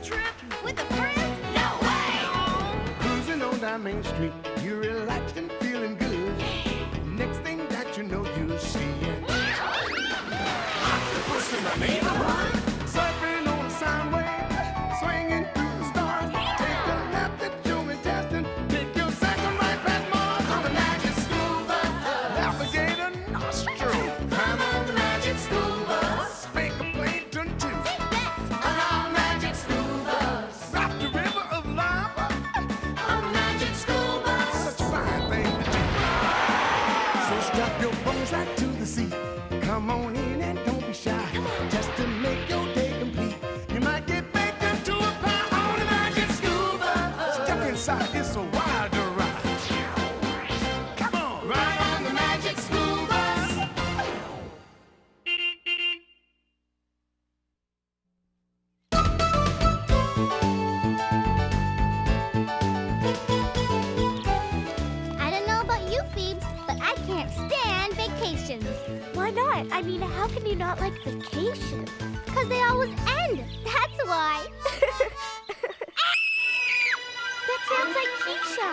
trip with a friend? No way! Cruising on down Main Street, you're relaxed and feeling good. Next thing that you know, you're seeing octopus in the neighborhood. Surfing on a sound wave, swinging through the stars. Take a left at Joe and Teston. Take your second right past Mars on the magic school bus. Alligator nostril, climb on the magic school bus. Make a plankton too. On our magic school bus. Rock the river of lava on the magic school bus. Such a fine thing to do. So strap your bones right to the seat. Come on in and don't be shy. Just to make your day complete. You might get baked into a pie on the magic school bus. Step inside, it's a wild ride. Come on, ride on the magic school bus. I don't know about you, Phoebes, but I can't stand vacations. Why not? I mean, how can you not like vacation? Because they always end. That's why. That sounds like Keisha.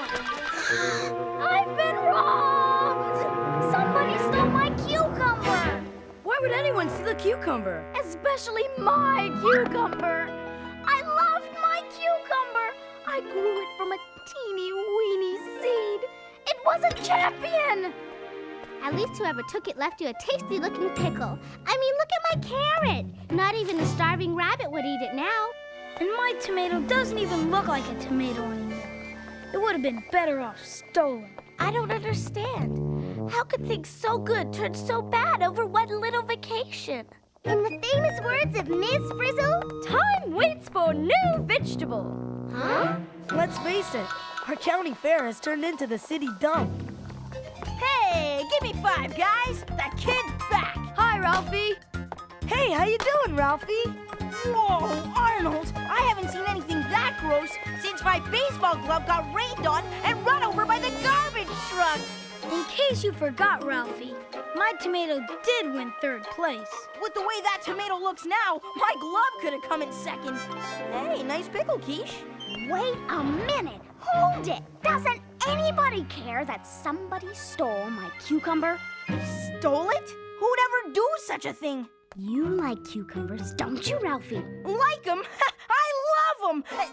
I've been wronged. Somebody stole my cucumber. Why would anyone steal a cucumber? Especially my cucumber. I loved my cucumber. I grew it from a teeny weeny seed. It was a champion. At least whoever took it left you a tasty-looking pickle. I mean, look at my carrot. Not even a starving rabbit would eat it now. And my tomato doesn't even look like a tomato anymore. It would have been better off stolen. I don't understand. How could things so good turn so bad over one little vacation? In the famous words of Ms. Frizzle, Time waits for new vegetable. huh? Let's face it, our county fair has turned into the city dump. Hey, give me 5, guys. That kid's back. Hi, Ralphie. Hey, how you doing, Ralphie? Whoa, Arnold. I haven't seen anything that gross since my baseball glove got rained on and run over by the garbage truck. In case you forgot, Ralphie, my tomato did win 3rd place. With the way that tomato looks now, my glove could have come in 2nd. Hey, nice pickle, Quiche. wait a minute. Hold it. Doesn't anybody care that somebody stole my cucumber? Stole it? Who'd ever do such a thing? You like cucumbers, don't you, Ralphie? Like them? I love them! Hey,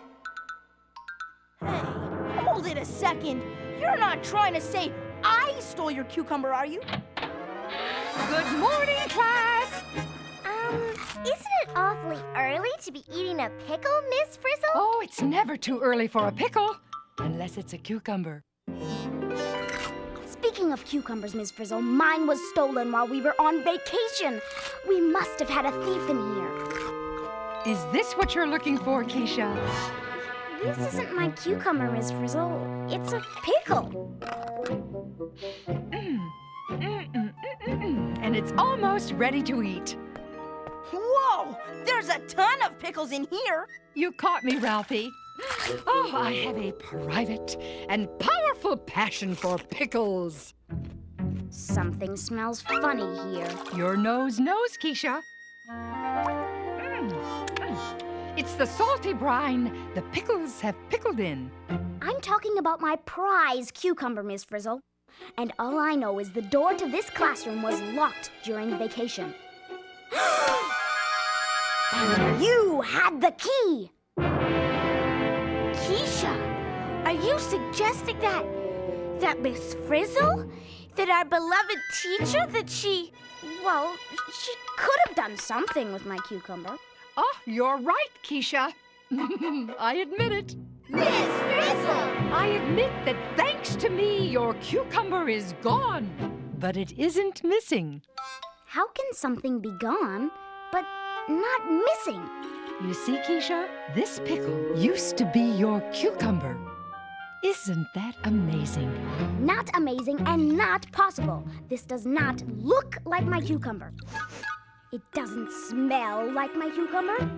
hold it a second. You're not trying to say I stole your cucumber, are you? Good morning, class. Isn't it awfully early to be eating a pickle, Miss Frizzle? Oh, it's never too early for a pickle, unless it's a cucumber. Speaking of cucumbers, Miss Frizzle, mine was stolen while we were on vacation. We must have had a thief in here. Is this what you're looking for, Keisha? This isn't my cucumber, Miss Frizzle. It's a pickle. And it's almost ready to eat. Whoa! There's a ton of pickles in here. You caught me, Ralphie. Oh, I have a private and powerful passion for pickles. Something smells funny here. Your nose knows, Keisha. It's the salty brine the pickles have pickled in. I'm talking about my prize cucumber, Miss Frizzle. And all I know is the door to this classroom was locked during vacation. You had the key! Keisha, are you suggesting that Miss Frizzle, that our beloved teacher, that she Could have done something with my cucumber. Oh, you're right, Keisha. I admit it. Miss Frizzle! I admit that thanks to me, your cucumber is gone. But it isn't missing. How can something be gone, but not missing? You see, Keisha, this pickle used to be your cucumber. Isn't that amazing? Not amazing and not possible. This does not look like my cucumber. It doesn't smell like my cucumber.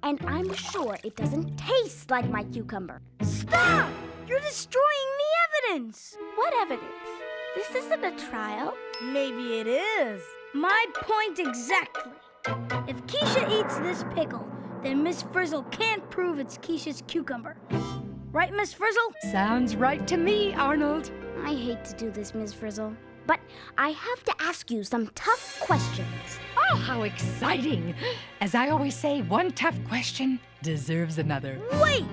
And I'm sure it doesn't taste like my cucumber. Stop! You're destroying the evidence. What evidence? This isn't a trial. Maybe it is. My point exactly. If Keisha eats this pickle, then Miss Frizzle can't prove it's Keisha's cucumber. Right, Miss Frizzle? Sounds right to me, Arnold. I hate to do this, Ms. Frizzle, but I have to ask you some tough questions. Oh, how exciting! As I always say, one tough question deserves another. Wait!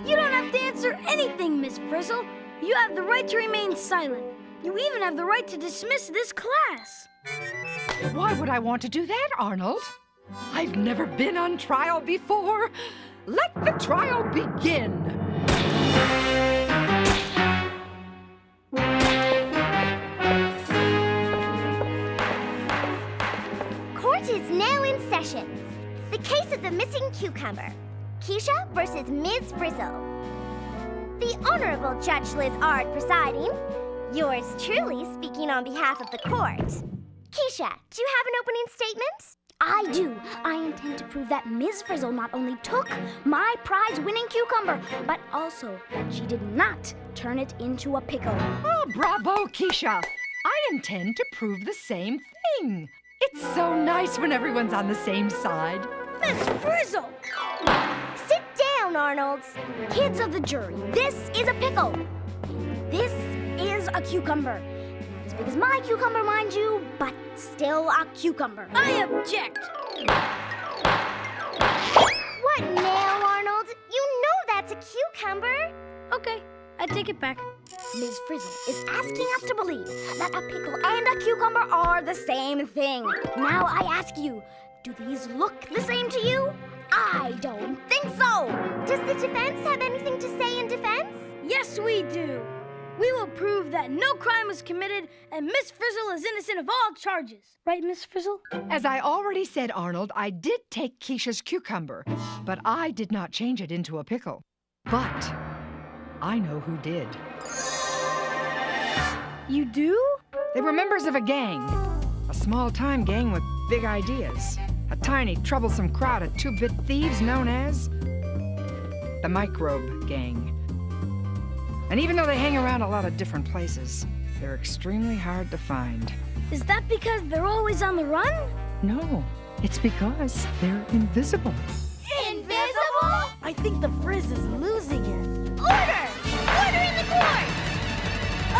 You don't have to answer anything, Miss Frizzle. You have the right to remain silent. You even have the right to dismiss this class. Why would I want to do that, Arnold? I've never been on trial before. Let the trial begin. Court is now in session. The case of the missing cucumber. Keisha versus Ms. Frizzle. The Honorable Judge Liz Ard presiding. Yours truly speaking on behalf of the court. Keisha, do you have an opening statement? I do. I intend to prove that Ms. Frizzle not only took my prize-winning cucumber, but also that she did not turn it into a pickle. Oh, bravo, Keisha. I intend to prove the same thing. It's so nice when everyone's on the same side. Miss Frizzle! Sit down, Arnold. Kids of the jury, this is a pickle. This is a cucumber. Not as big as my cucumber, mind you, but still a cucumber. I object. What now, Arnold? You know that's a cucumber. Okay, I take it back. Ms. Frizzle is asking us to believe that a pickle and a cucumber are the same thing. Now I ask you, do these look the same to you? I don't think so. Does the defense have anything to say in defense? Yes, we do. We will prove that no crime was committed and Miss Frizzle is innocent of all charges. Right, Miss Frizzle? As I already said, Arnold, I did take Keisha's cucumber, but I did not change it into a pickle. But I know who did. You do? They were members of a gang. A small-time gang with big ideas. A tiny, troublesome crowd of two-bit thieves known as the Microbe Gang. And even though they hang around a lot of different places, they're extremely hard to find. Is that because they're always on the run? No, it's because they're invisible. Invisible? I think the Frizz is losing it. Order! Order in the court!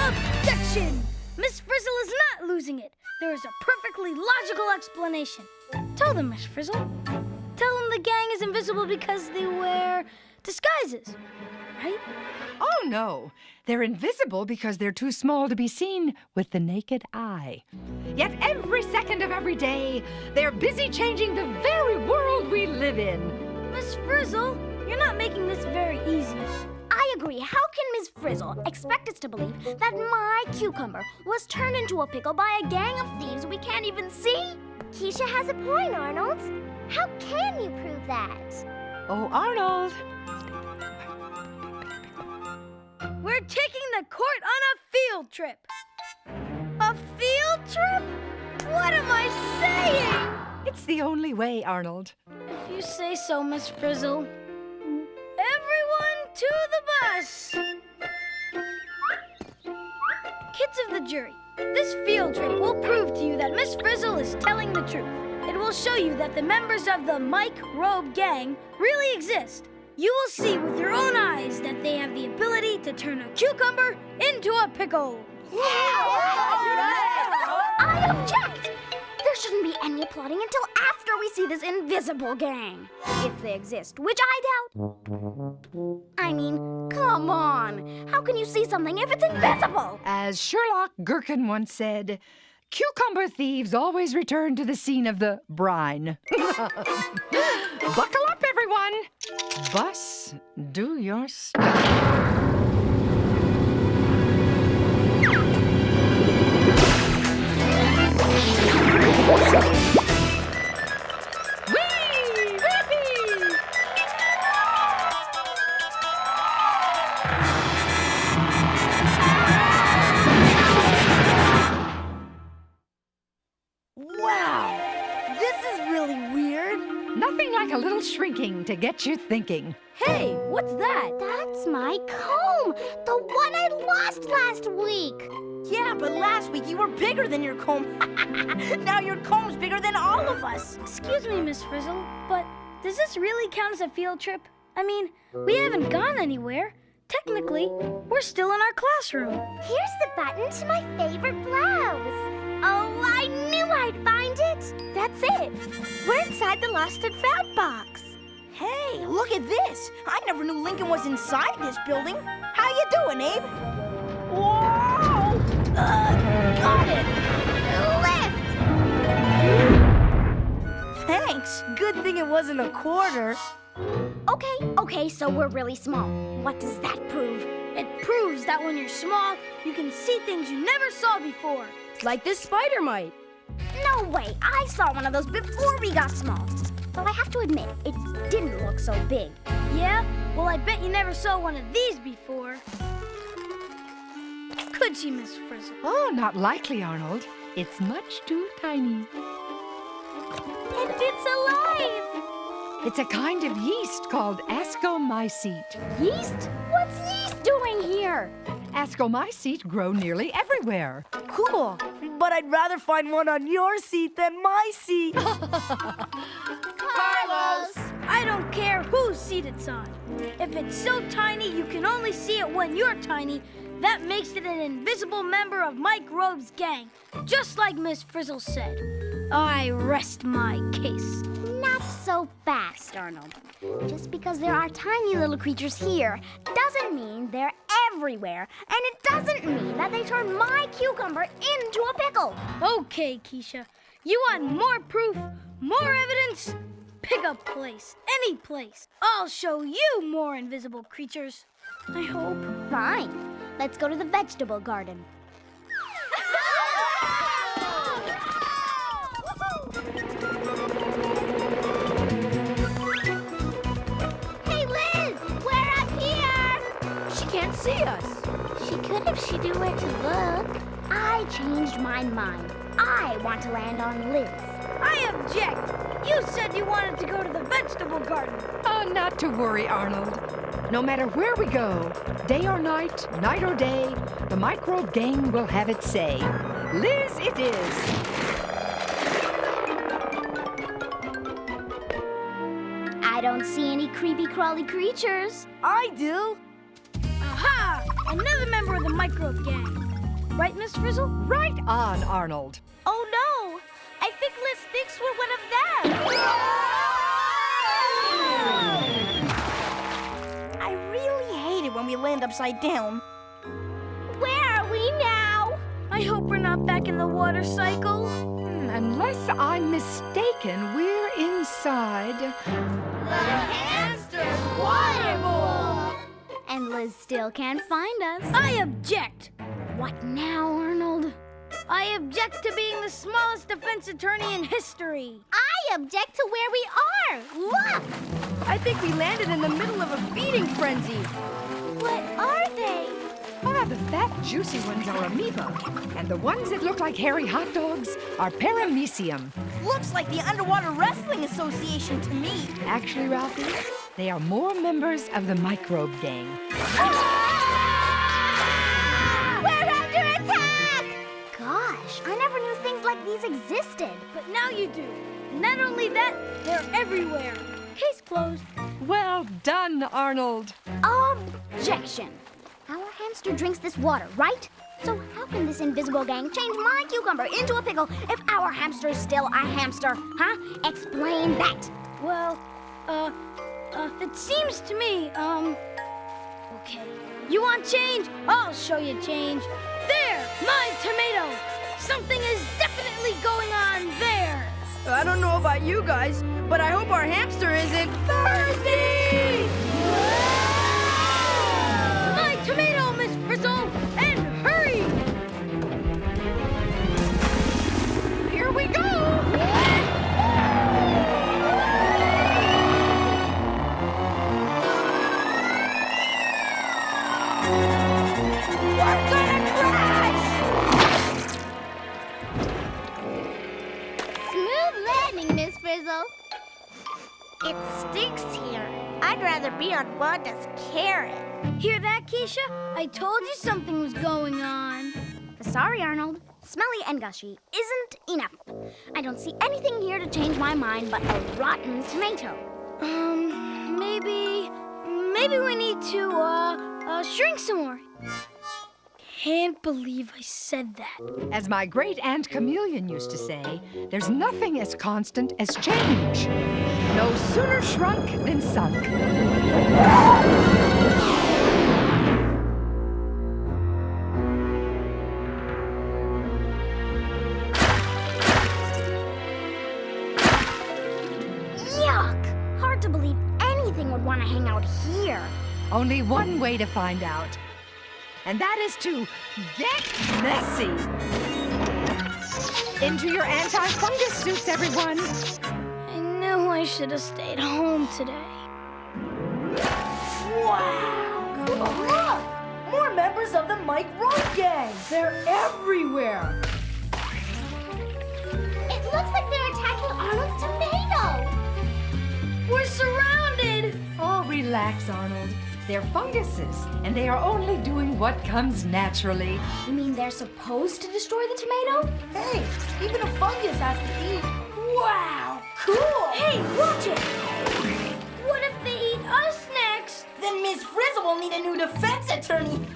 Objection! Miss Frizzle is not losing it. There is a perfectly logical explanation. Tell them, Miss Frizzle. Tell them the gang is invisible because they wear disguises, right? Oh, no. They're invisible because they're too small to be seen with the naked eye. Yet every second of every day, they're busy changing the very world we live in. Miss Frizzle, you're not making this very easy. I agree. How can Ms. Frizzle expect us to believe that my cucumber was turned into a pickle by a gang of thieves we can't even see? Keisha has a point, Arnold. How can you prove that? Oh, Arnold. We're taking the court on a field trip. A field trip? What am I saying? It's the only way, Arnold. If you say so, Miss Frizzle. Everyone to the bus! Kids of the jury, this field trip will prove to you that Miss Frizzle is telling the truth. It will show you that the members of the Microbe Gang really exist. You will see with your own eyes that they have the ability to turn a cucumber into a pickle. I object! There shouldn't be any applauding until after we see this invisible gang. If they exist, which I doubt. I mean, come on. How can you see something if it's invisible? As Sherlock Gherkin once said, cucumber thieves always return to the scene of the brine. Buckle up, everyone. Bus, do your stuff. Wow, this is really weird. Nothing like a little shrinking to get you thinking. Hey, what's that? That's my comb, the one I lost last week. Yeah, but last week you were bigger than your comb. Now your comb's bigger than all of us. Excuse me, Miss Frizzle, but does this really count as a field trip? I mean, we haven't gone anywhere. Technically, we're still in our classroom. Here's the button to my favorite blouse. Oh, I knew I'd find it. That's it. We're inside the lost and found box. Hey, look at this. I never knew Lincoln was inside this building. How you doing, Abe? Whoa! Got it. Lift. Thanks. Good thing it wasn't a quarter. Okay, so we're really small. What does that prove? It proves that when you're small, you can see things you never saw before. Like this spider mite. No way. I saw one of those before we got small. Though I have to admit, it didn't look so big. Yeah? Well, I bet you never saw one of these before. Could she, Miss Frizzle? Oh, not likely, Arnold. It's much too tiny. And it's alive. It's a kind of yeast called ascomycete. Yeast? What's yeast doing here? Ascomycete grow nearly everywhere. Cool. But I'd rather find one on your seat than my seat. Carlos! I don't care whose seat it's on. If it's so tiny you can only see it when you're tiny, that makes it an invisible member of Mike Robe's gang. Just like Miss Frizzle said. I rest my case. Not so fast, Arnold. Just because there are tiny little creatures here doesn't mean they're everywhere. And it doesn't mean that they turn my cucumber into a pickle. Okay, Keisha. You want more proof, more evidence? Pick a place, any place. I'll show you more invisible creatures. I hope. Fine. Let's go to the vegetable garden. Hey, Liz! We're up here! She can't see us. She could if she knew where to look. I changed my mind. I want to land on Liz. I object. You said you wanted to go to the vegetable garden. Oh, not to worry, Arnold. No matter where we go, day or night or day, the microbe gang will have its say. Liz it is. I don't see any creepy crawly creatures. I do. Aha! Another member of the microbe gang. Right, Miss Frizzle? Right on, Arnold. Oh no! I think Liz thinks we're one of them. I really hate it when we land upside down. Where are we now? I hope we're not back in the water cycle. Unless I'm mistaken, we're inside. The hamster's water bowl. And Liz still can't find us. I object. What now, Arnold? I object to being the smallest defense attorney in history. I object to where we are. Look! I think we landed in the middle of a feeding frenzy. What are they? Ah, the fat, juicy ones are amoeba. And the ones that look like hairy hot dogs are paramecium. Looks like the Underwater Wrestling Association to me. Actually, Ralphie, they are more members of the microbe gang. We're under attack! Gosh, I never knew things like these existed. But now you do. Not only that, they're everywhere. Case closed. Well done, Arnold. Objection. Our hamster drinks this water, right? So how can this invisible gang change my cucumber into a pickle if our hamster is still a hamster? Huh? Explain that. Well, it seems to me, okay. You want change? I'll show you change. There, my tomato. Something is definitely going on there. I don't know about you guys, but I hope our hamster isn't thirsty! My tomato, Miss Frizzle, and hurry! Here we go! We're gonna crash! Smooth landing, Miss Frizzle. It stinks here. I'd rather be on Wanda's carrot. Hear that, Keisha? I told you something was going on. Sorry, Arnold. Smelly and gushy isn't enough. I don't see anything here to change my mind but a rotten tomato. Maybe we need to, shrink some more. Can't believe I said that. As my great aunt Chameleon used to say, there's nothing as constant as change. No sooner shrunk than sunk. Yuck! Hard to believe anything would want to hang out here. Only one way to find out. And that is to get messy. Into your anti-fungus suits, everyone. I knew I should have stayed home today. Wow! Look! More members of the Microbe Gang! They're everywhere! It looks like they're attacking Arnold's tomato. We're surrounded! Oh, relax, Arnold. They're funguses, and they are only doing what comes naturally. You mean they're supposed to destroy the tomato? Hey, even a fungus has to eat. Wow! Cool! Hey, watch it! What if they eat us next? Then Miss Frizzle will need a new defense attorney.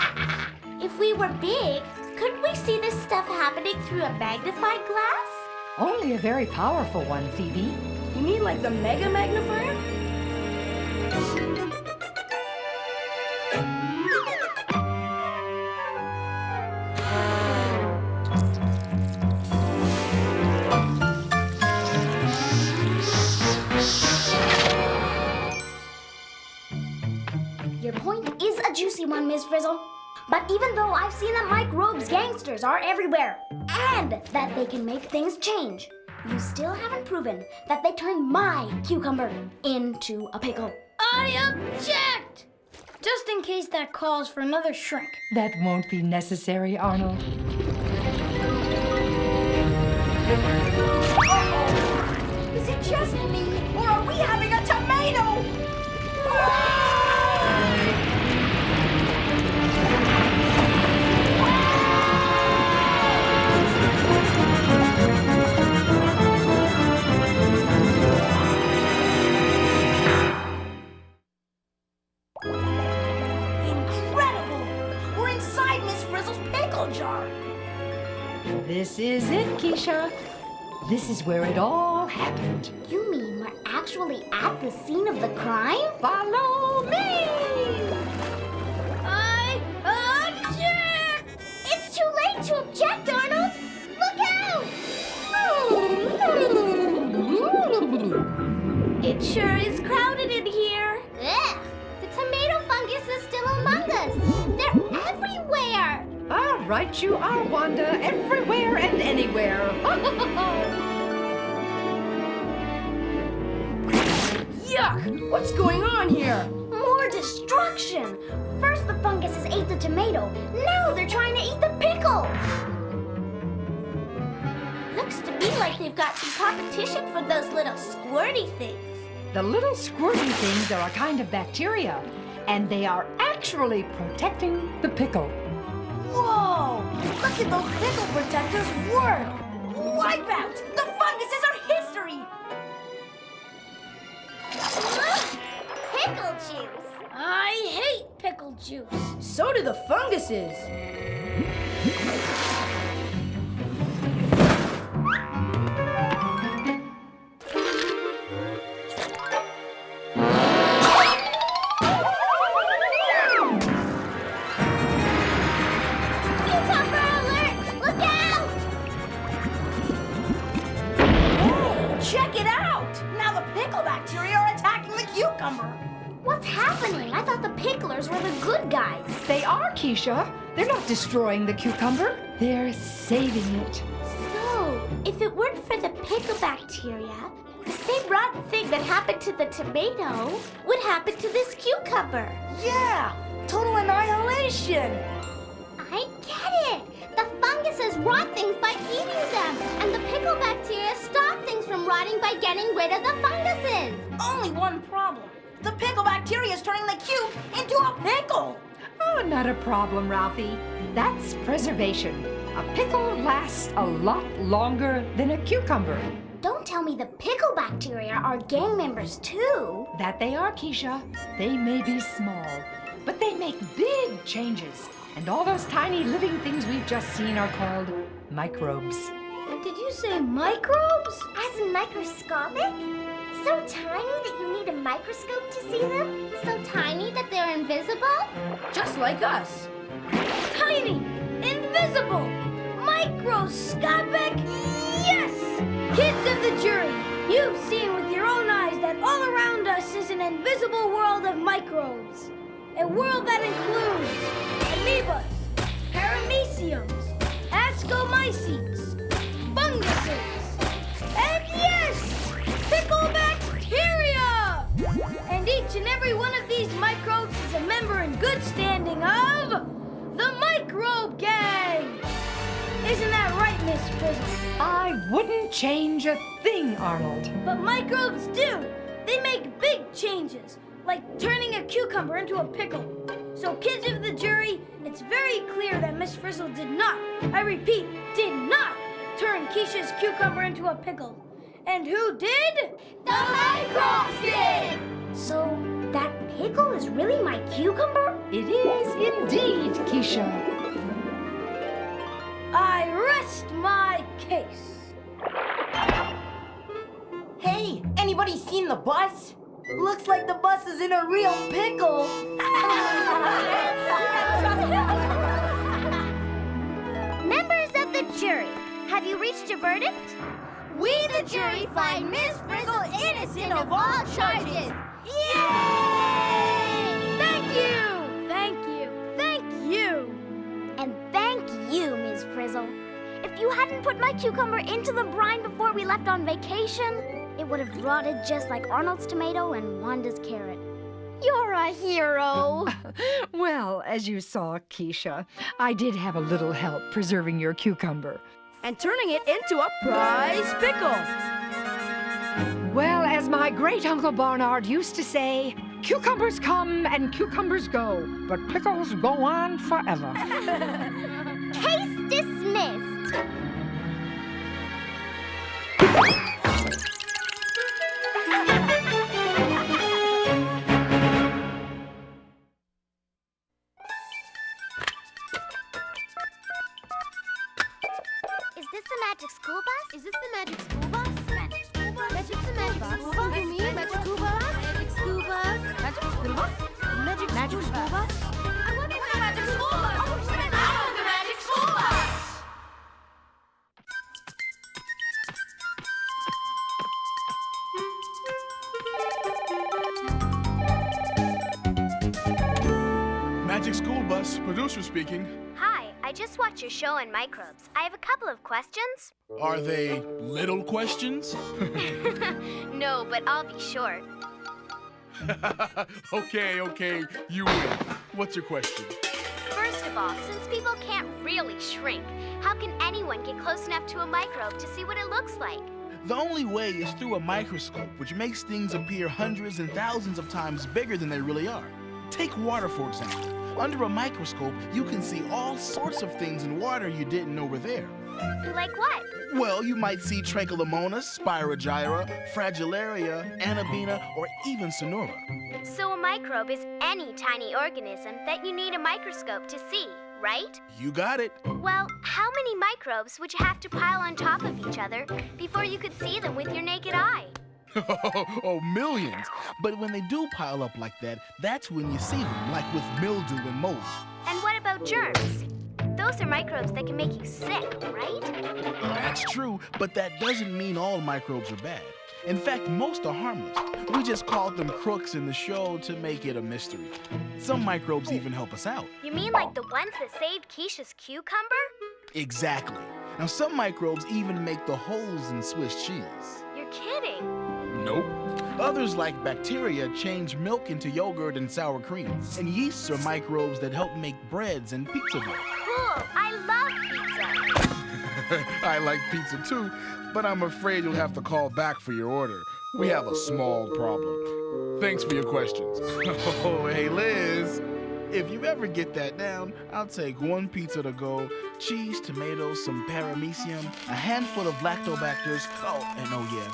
If we were big, could we see this stuff happening through a magnified glass? Only a very powerful one, Phoebe. You mean like the mega magnifier? Your point is a juicy one, Miss Frizzle. But even though I've seen that Microbe's gangsters are everywhere, and that they can make things change, you still haven't proven that they turned my cucumber into a pickle. I object! Just in case that calls for another shrink. That won't be necessary, Arnold. Is it just me, or are we having a tomato? Incredible! We're inside Miss Frizzle's pickle jar. This is it, Keisha. This is where it all happened. You mean we're actually at the scene of the crime? Follow me! I object! It's too late to object, Arnold! Look out! It sure is crowded in here. Ugh! The tomato fungus is still among us. They're everywhere. All right, you are, Wanda. Everywhere and anywhere. Yuck! What's going on here? More destruction. First the funguses ate the tomato. Now they're trying to eat the pickle. Looks to me like they've got some competition for those little squirty things. The little squirty things are a kind of bacteria, and they are actually protecting the pickle. Whoa! Look at those pickle protectors work! Wipe out! The funguses are history! Pickle juice. I hate pickle juice. So do the funguses. Cucumber alert! Look out! Hey, check it out! Now the pickle bacteria are attacking the cucumber. What's happening? I thought the picklers were the good guys. They are, Keisha. They're not destroying the cucumber. They're saving it. So, if it weren't for the pickle bacteria, the same rotten thing that happened to the tomato would happen to this cucumber. Yeah, total annihilation. I get it. The funguses rot things by eating them, and the pickle bacteria stop things from rotting by getting rid of the funguses. Only one problem. The pickle bacteria is turning the cube into a pickle. Oh, not a problem, Ralphie. That's preservation. A pickle lasts a lot longer than a cucumber. don't tell me the pickle bacteria are gang members too. That they are, Keisha. They may be small, but they make big changes. And all those tiny living things we've just seen are called microbes. Did you say microbes? As in microscopic? So tiny that you need a microscope to see them? So tiny that they're invisible? Just like us. Tiny, invisible, microscopic, yes! Kids of the jury, you've seen with your own eyes that all around us is an invisible world of microbes. A world that includes amoebas, parameciums, ascomycetes, funguses, and yes, pickle bacteria! And each and every one of these microbes is a member in good standing of the Microbe Gang! Isn't that right, Miss Frizzle? I wouldn't change a thing, Arnold. But microbes do! They make big changes, like turning a cucumber into a pickle. So, kids of the jury, it's very clear that Miss Frizzle did not, I repeat, did not turn Keisha's cucumber into a pickle. And who did? The microbes did! So, that pickle is really my cucumber? It is indeed, Keisha. I rest my case. Hey, anybody seen the bus? Looks like the bus is in a real pickle. Members of the jury, have you reached a verdict? We, the jury, find Miss Frizzle innocent of all charges. Thank you! Thank you! Thank you! And thank you, Ms. Frizzle. If you hadn't put my cucumber into the brine before we left on vacation, it would have rotted just like Arnold's tomato and Wanda's carrot. You're a hero. Well, as you saw, Keisha, I did have a little help preserving your cucumber. And turning it into a prize pickle. Well, as my great-uncle Barnard used to say, cucumbers come and cucumbers go, but pickles go on forever. Case dismissed. Is this the magic school bus? Is this the magic school bus? Magic school bus? Magic school bus? You mean magic school bus? Magic school bus? Magic school bus? Magic school bus? I wonder what the magic school bus? Oh, the magic school bus! Magic School Bus, producer speaking. Hi, I just watched your show on microbes. I have a couple of questions. Are they little questions? No, but I'll be short. Okay, you win. What's your question? First of all, since people can't really shrink, how can anyone get close enough to a microbe to see what it looks like? The only way is through a microscope, which makes things appear hundreds and thousands of times bigger than they really are. Take water, for example. Under a microscope, you can see all sorts of things in water you didn't know were there. Like what? Well, you might see Trichomonas, Spirogyra, Fragillaria, Anabina, or even Sonora. So a microbe is any tiny organism that you need a microscope to see, right? You got it. Well, how many microbes would you have to pile on top of each other before you could see them with your naked eye? Oh, millions. But when they do pile up like that, that's when you see them, like with mildew and mold. And what about germs? Those are microbes that can make you sick, right? That's true, but that doesn't mean all microbes are bad. In fact, most are harmless. We just called them crooks in the show to make it a mystery. Some microbes even help us out. You mean like the ones that saved Keisha's cucumber? Exactly. Now, some microbes even make the holes in Swiss cheese. You're kidding. Nope. Others, like bacteria, change milk into yogurt and sour cream. And yeasts are microbes that help make breads and pizza dough. Cool. I love pizza. I like pizza too, but I'm afraid you'll have to call back for your order. We have a small problem. Thanks for your questions. Oh, hey, Liz. If you ever get that down, I'll take one pizza to go, cheese, tomatoes, some paramecium, a handful of lactobacters. Oh, and oh yeah,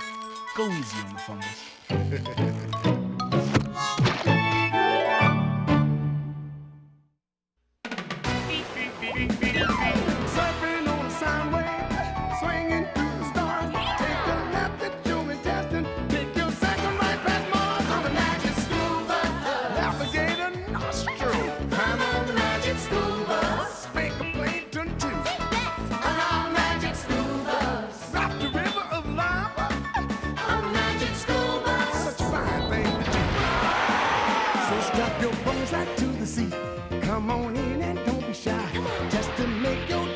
go easy on the fungus. Surfing on a sine wave, swinging through the stars. Take a left at your intestine, take your second right past Mars on the magic school bus. Alligator nostril, climb on the magic school bus. Make a plankton too, on the magic school bus. Rock the river of lava, on the magic school bus. Such a fine thing to do. So strap your bones right to the seat. Come on in and don't be shy. Just to make your